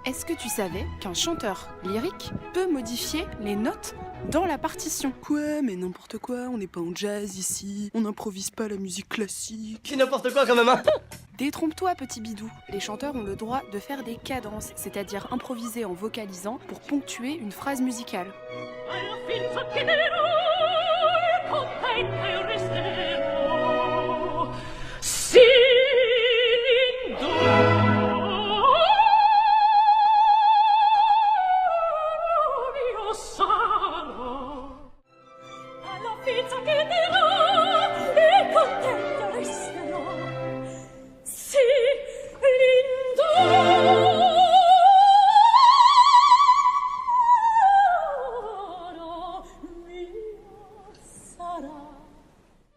Est-ce que tu savais qu'un chanteur lyrique peut modifier les notes dans la partition? Quoi? Mais n'importe quoi, on n'est pas en jazz ici, on n'improvise pas la musique classique. C'est n'importe quoi quand même, hein. Détrompe-toi, petit bidou. Les chanteurs ont le droit de faire des cadences, c'est-à-dire improviser en vocalisant pour ponctuer une phrase musicale.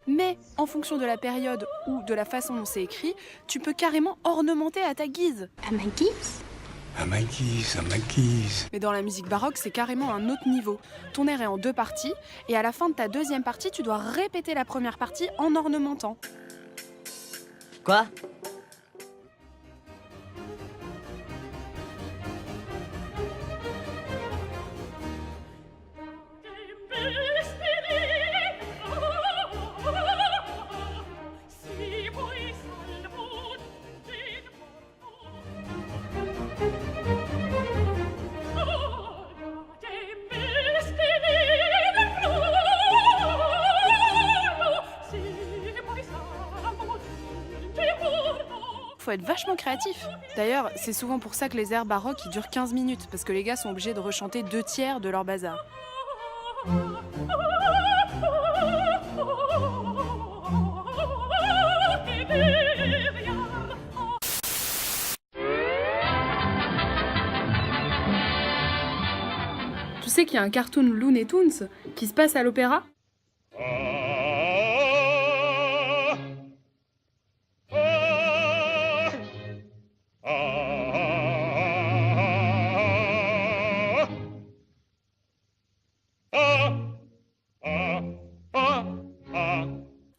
Mais en fonction de la période ou de la façon dont c'est écrit, tu peux carrément ornementer à ta guise. À ma guise? À ma guise, à ma guise. Mais dans la musique baroque, c'est carrément un autre niveau. Ton air est en 2 parties, et à la fin de ta deuxième partie, tu dois répéter la première partie en ornementant. Quoi? Faut être vachement créatif. D'ailleurs, c'est souvent pour ça que les airs baroques ils durent 15 minutes, parce que les gars sont obligés de rechanter 2/3 de leur bazar. Tu sais qu'il y a un cartoon Looney Tunes qui se passe à l'opéra?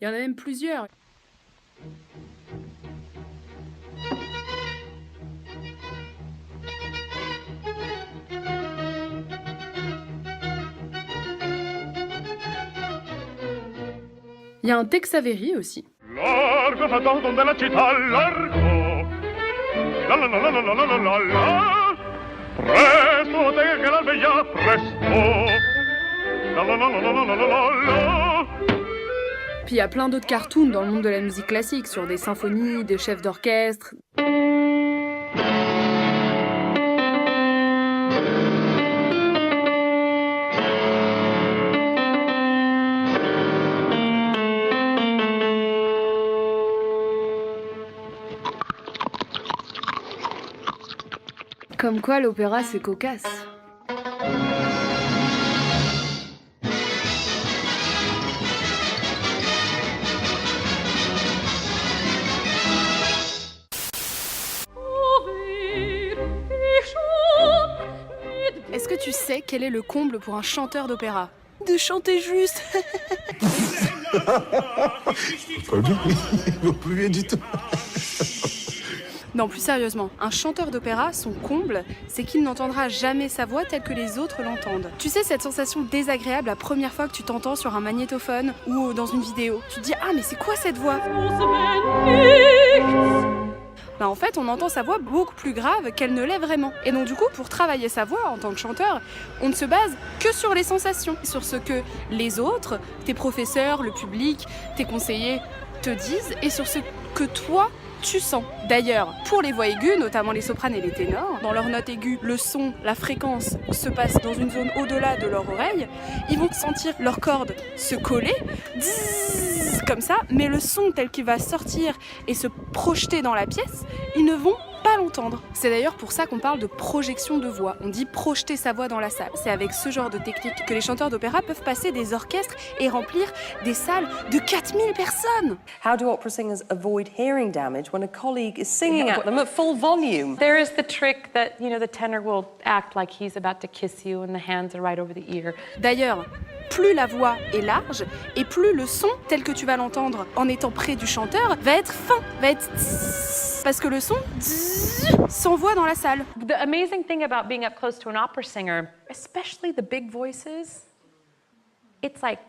Il y en a même plusieurs. Il y a un Tex Avery aussi. Largo fatto della città, largo. La la la la la la la la la. Presto te che l'alveglia, presto. La la la la la la la la la. Puis il y a plein d'autres cartoons dans le monde de la musique classique, sur des symphonies, des chefs d'orchestre. Comme quoi l'opéra c'est cocasse. Est-ce que tu sais quel est le comble pour un chanteur d'opéra? De chanter juste. Pas bien, il va plus bien du tout. Non, plus sérieusement, un chanteur d'opéra, son comble, c'est qu'il n'entendra jamais sa voix telle que les autres l'entendent. Tu sais, cette sensation désagréable la première fois que tu t'entends sur un magnétophone ou dans une vidéo. Tu te dis « Ah, mais c'est quoi cette voix ?» Bah en fait, on entend sa voix beaucoup plus grave qu'elle ne l'est vraiment. Et donc du coup, pour travailler sa voix en tant que chanteur, on ne se base que sur les sensations, sur ce que les autres, tes professeurs, le public, tes conseillers te disent et sur ce que toi, tu sens. D'ailleurs, pour les voix aiguës, notamment les sopranes et les ténors, dans leurs notes aiguës, le son, la fréquence se passe dans une zone au-delà de leur oreille. Ils vont sentir leurs cordes se coller, dzz, comme ça, mais le son tel qu'il va sortir et se projeter dans la pièce, ils ne vont pas l'entendre. C'est d'ailleurs pour ça qu'on parle de projection de voix. On dit projeter sa voix dans la salle. C'est avec ce genre de technique que les chanteurs d'opéra peuvent passer des orchestres et remplir des salles de 4000 personnes. How do opera singers avoid hearing damage when a colleague is singing at them at full volume? There is the trick that, the tenor will act like he's about to kiss you and the hands are right over the ear. D'ailleurs, plus la voix est large et plus le son tel que tu vas l'entendre en étant près du chanteur va être fin, va être parce que le son s'envoie dans la salle. The amazing thing about being up close to an opera singer, especially the big voices, it's like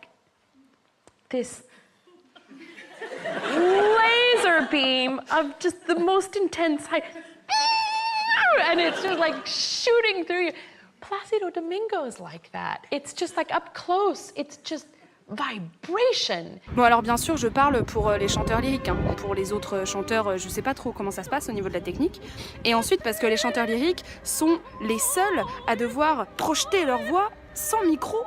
this laser beam of just the most intense high, and it's just like shooting through you. Placido Domingo is like that. It's just like up close. It's just vibration. Bon alors bien sûr je parle pour les chanteurs lyriques, hein. Pour les autres chanteurs je sais pas trop comment ça se passe au niveau de la technique. Et ensuite parce que les chanteurs lyriques sont les seuls à devoir projeter leur voix sans micro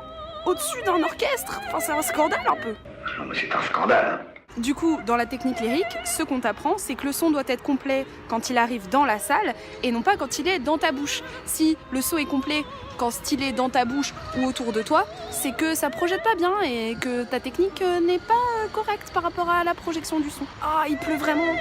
au-dessus d'un orchestre. Enfin c'est un scandale un peu. Non mais c'est un scandale. Du coup, dans la technique lyrique, ce qu'on t'apprend, c'est que le son doit être complet quand il arrive dans la salle et non pas quand il est dans ta bouche. Si le son est complet quand il est dans ta bouche ou autour de toi, c'est que ça projette pas bien et que ta technique n'est pas correcte par rapport à la projection du son. Ah, il pleut vraiment.